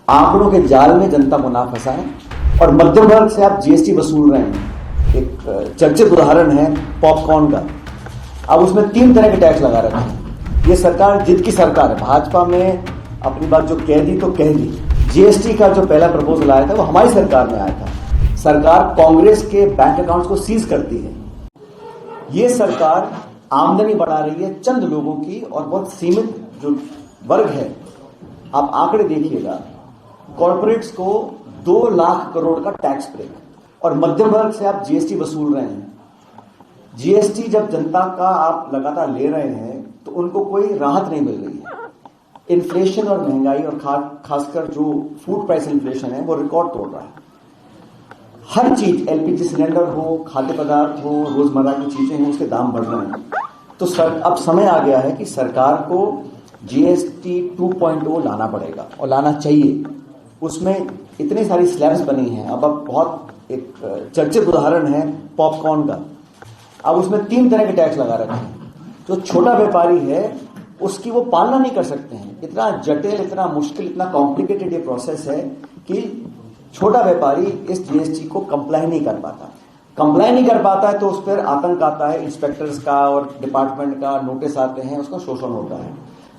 आंकड़ों के जाल में जनता को ना फंसाएं और मध्यम वर्ग से आप जीएसटी वसूल रहे हैं। एक चर्चित उदाहरण है पॉपकॉर्न का। अब उसमें 3 तरह के टैक्स लगा रखे हैं। ये सरकार जिद की सरकार है। भाजपा में अपनी बात जो कह दी तो कह दी। जीएसटी का जो पहला प्रपोजल आया था वो हमारी सरकार में आया था। सरकार कांग्रेस के बैंक अकाउंट्स को सीज करती है। ये सरकार आमदनी बढ़ा रही है चंद लोगों की और बहुत सीमित जो वर्ग है। आप आंकड़े देखिएगा, कॉर्पोरेट्स को 2 लाख करोड़ का टैक्स ब्रेक और मध्यम वर्ग से आप जीएसटी वसूल रहे हैं। जीएसटी जब जनता का आप लगातार ले रहे हैं तो उनको कोई राहत नहीं मिल रही है। इन्फ्लेशन और महंगाई और खासकर जो फूड प्राइस इन्फ्लेशन है वो रिकॉर्ड तोड़ रहा है। हर चीज, एलपीजी सिलेंडर हो, खाद्य पदार्थ हो, रोजमर्रा की चीजें हो, उसके दाम बढ़ रहे हैं। तो अब समय आ गया है कि सरकार को जीएसटी 2.0 लाना पड़ेगा और लाना चाहिए। उसमें इतनी सारी स्लैब्स बनी हैं। अब बहुत एक चर्चित उदाहरण है पॉपकॉर्न का। अब उसमें 3 तरह के टैक्स लगा रखे हैं। जो छोटा व्यापारी है उसकी वो पालना नहीं कर सकते हैं। इतना जटिल, इतना मुश्किल, इतना कॉम्प्लिकेटेड ये प्रोसेस है कि छोटा व्यापारी इस जीएसटी को कंप्लाई नहीं कर पाता। कंप्लाई नहीं कर पाता है तो उस पर आतंक आता है, इंस्पेक्टर्स का और डिपार्टमेंट का नोटिस आते हैं, उसका शोषण होता है।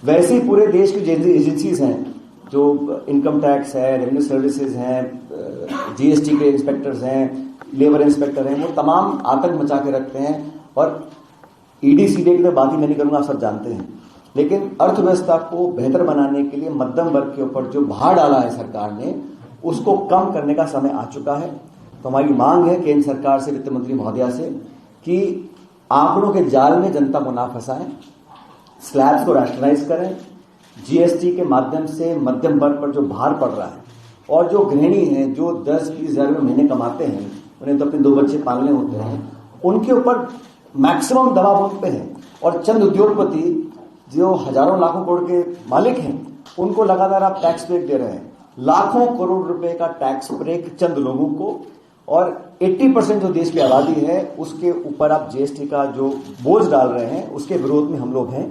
वैसे ही पूरे देश की एजेंसीज हैं, जो इनकम टैक्स है, रेवेन्यू सर्विसेज हैं, जीएसटी के इंस्पेक्टर्स हैं, लेबर इंस्पेक्टर हैं, वो तमाम आतंक मचा के रखते हैं। और ईडी सीडी की तो बात ही मैं नहीं करूंगा, आप सब जानते हैं। लेकिन अर्थव्यवस्था को बेहतर बनाने के लिए मध्यम वर्ग के ऊपर जो भार डाला है सरकार ने, उसको कम करने का समय आ चुका है। तो हमारी मांग है केंद्र सरकार से, वित्त मंत्री महोदया से, कि आंकड़ों के जाल में जनता को ना फंसाएं, स्लैब्स को रैशनलाइज करें, जीएसटी के माध्यम से मध्यम वर्ग पर जो भार पड़ रहा है, और जो गृहिणी हैं जो 10-20 हजार रुपये महीने कमाते हैं, उन्हें तो अपने 2 बच्चे पालने होते हैं, उनके ऊपर मैक्सिमम दबाव उन पे है। और चंद उद्योगपति जो हजारों लाखों करोड़ के मालिक हैं, उनको लगातार आप टैक्स ब्रेक दे रहे हैं। लाखों करोड़ रुपए का टैक्स ब्रेक चंद लोगों को, और 80% जो देश की आबादी है उसके ऊपर आप जीएसटी का जो बोझ डाल रहे हैं, उसके विरोध में हम लोग हैं।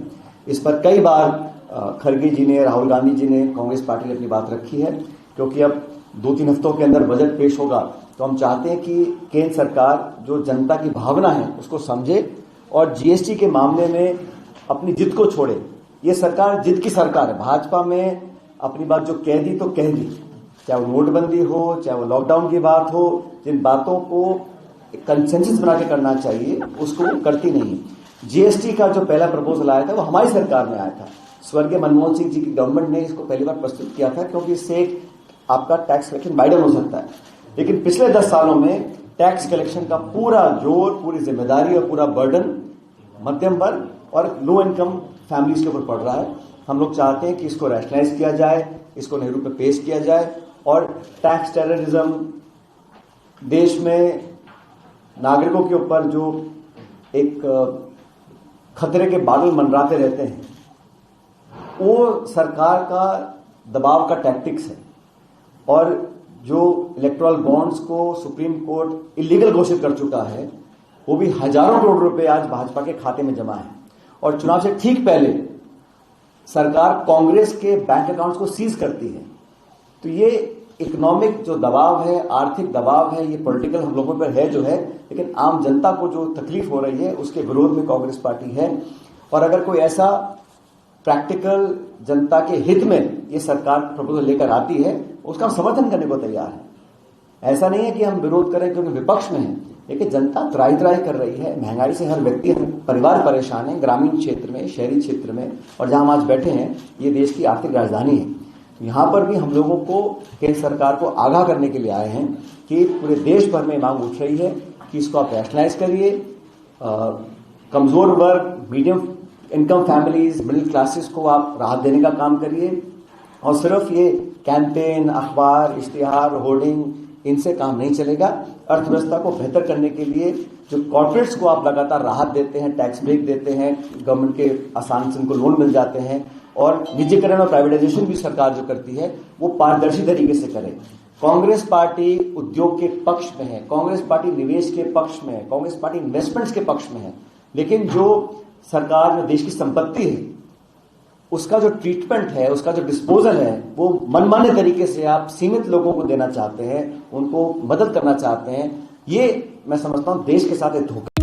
इस पर कई बार खड़गे जी ने, राहुल गांधी जी ने, कांग्रेस पार्टी ने अपनी बात रखी है। क्योंकि अब 2-3 हफ्तों के अंदर बजट पेश होगा, तो हम चाहते हैं कि केंद्र सरकार जो जनता की भावना है उसको समझे और जीएसटी के मामले में अपनी जिद को छोड़े। ये सरकार जिद की सरकार है। भाजपा में अपनी बात जो कह दी तो कह दी, चाहे वो नोटबंदी हो, चाहे वो लॉकडाउन की बात हो, जिन बातों को कंसेंसस बना के करना चाहिए उसको वो करती नहीं। जीएसटी का जो पहला प्रपोजल आया था वो हमारी सरकार में आया था। स्वर्गीय मनमोहन सिंह जी की गवर्नमेंट ने इसको पहली बार प्रस्तुत किया था, क्योंकि इससे एक आपका टैक्स कलेक्शन बाइडन हो सकता है। लेकिन पिछले 10 सालों में टैक्स कलेक्शन का पूरा जोर, पूरी जिम्मेदारी और पूरा बर्डन मध्यम वर्ग और लो इनकम फैमिलीज के ऊपर पड़ रहा है। हम लोग चाहते हैं कि इसको रैशनलाइज किया जाए, इसको नेहरू पे पेश किया जाए, और टैक्स टेररिज्म, देश में नागरिकों के ऊपर जो एक खतरे के बादल मंडराते रहते हैं, वो सरकार का दबाव का टैक्टिक्स है। और जो इलेक्टोरल बॉन्ड्स को सुप्रीम कोर्ट इलीगल घोषित कर चुका है, वो भी हजारों करोड़ रुपए आज भाजपा के खाते में जमा है। और चुनाव से ठीक पहले सरकार कांग्रेस के बैंक अकाउंट्स को सीज करती है। तो ये इकोनॉमिक जो दबाव है, आर्थिक दबाव है, ये पॉलिटिकल हम लोगों पर है जो है, लेकिन आम जनता को जो तकलीफ हो रही है उसके विरोध में कांग्रेस पार्टी है। और अगर कोई ऐसा प्रैक्टिकल जनता के हित में ये सरकार प्रपोजल लेकर आती है, उसका हम समर्थन करने को तैयार है। ऐसा नहीं है कि हम विरोध करें क्योंकि विपक्ष में है, लेकिन जनता त्राही कर रही है। महंगाई से हर व्यक्ति, हर परिवार परेशान है, ग्रामीण क्षेत्र में, शहरी क्षेत्र में, और जहां हम आज बैठे हैं ये देश की आर्थिक राजधानी है। तो यहां पर भी हम लोगों को केंद्र सरकार को आगाह करने के लिए आए हैं कि पूरे देश भर में मांग उठ रही है कि इसको आप रैशनलाइज करिए। कमजोर वर्ग, medium income families, middle classes को आप राहत देने का काम करिए। और सिर्फ ये कैंपेन, अखबार, इश्तिहार, होर्डिंग, इनसे काम नहीं चलेगा। अर्थव्यवस्था को बेहतर करने के लिए जो कॉर्पोरेट्स को आप लगातार राहत देते हैं, टैक्स ब्रेक देते हैं, गवर्नमेंट के आसान से उनको लोन मिल जाते हैं, और निजीकरण और प्राइवेटाइजेशन भी सरकार जो करती है वो पारदर्शी तरीके से करे। कांग्रेस पार्टी उद्योग के पक्ष में है, कांग्रेस पार्टी निवेश के पक्ष में है, कांग्रेस पार्टी इन्वेस्टमेंट्स के पक्ष में है। लेकिन जो सरकार में देश की संपत्ति है उसका जो ट्रीटमेंट है, उसका जो डिस्पोजल है, वो मनमाने तरीके से आप सीमित लोगों को देना चाहते हैं, उनको मदद करना चाहते हैं। ये मैं समझता हूं देश के साथ एक धोखा